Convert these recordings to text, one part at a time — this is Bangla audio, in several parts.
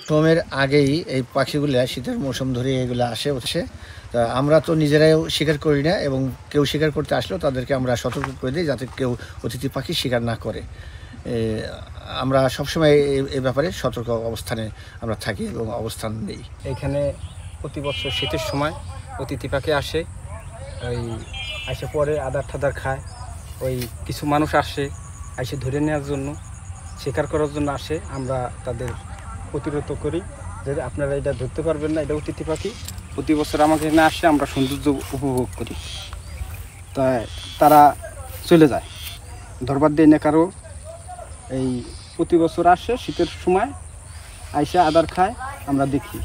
গরমের আগেই এই পাখিগুলো শীতের মৌসুম ধরে এগুলো আসে। তা আমরা তো নিজেরাও শিকার করি না, এবং কেউ শিকার করতে আসলেও তাদেরকে আমরা সতর্ক করে দিই যাতে কেউ অতিথি পাখি শিকার না করে। আমরা সবসময় এই ব্যাপারে সতর্ক অবস্থানে আমরা থাকি এবং অবস্থান নেই। এখানে প্রতি বছর শীতের সময় অতিথি পাখি আসে, ওই আসে পরে আদার ঠাদার খায়। ওই কিছু মানুষ আসে ধরে নেওয়ার জন্য, শিকার করার জন্য আসে। আমরা তাদের প্রতিরোধ করি যে আপনারা এটা ধরতে পারবেন না, এটা অতিথি পাখি। প্রতি বছর আমাকে এখানে আসে, আমরা সৌন্দর্য উপভোগ করি। তাই তারা চলে যায়, ধরবার দেয় না কারো। এই প্রতি বছর আসে শীতের সময়, আইসা আদার খায়, আমরা দেখি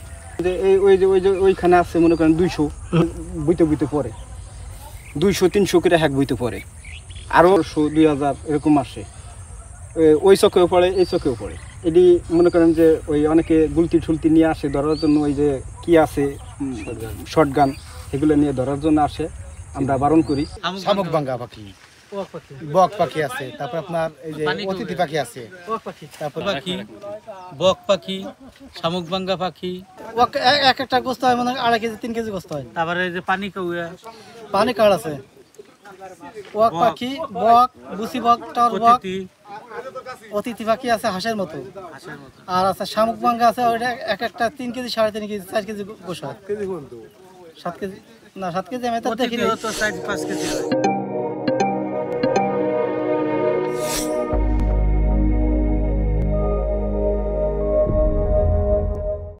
যে ওইখানে আছে মনে করেন 200 বইতে পড়ে, 200-300 করে হ্যাক বইতে পড়ে, আরও 2000 এরকম আসে। ওই চোখেও পড়ে, এই চোখেও পড়ে। এটি মনে করেন যে ওই অনেকে গুলতি ঠুলতি নিয়ে আসে ধরার জন্য, ওই যে কি আছে শর্টগান, এগুলো নিয়ে ধরার জন্য আসে। আমরা বারণ করি। শামুকভাঙ্গা পাখি, বক পাখি আছে, তারপর আপনার এই যে অতিথি পাখি আছে, তারপর পাখি, বক পাখি, শামুকভাঙ্গা পাখি। এক একটা গোস্ত হয় মানে 2.5 কেজি 3 কেজি গোস্ত হয়। তারপরে এই যে পানি কাউয়া, পানি কাড় আছে, বক পাখি, বক, বুসি বক, টর বক, অতিথি পাখি আছে হাঁসের মতো, আর আছে শামুকভাঙ্গা আছে, ওইটা এক একটা 3 কেজি 3.5 কেজি 4 কেজি গোস্ত হয়। 7 কেজি না, 7 কেজি আমি তো দেখিনি। 4-5 কেজি হয়।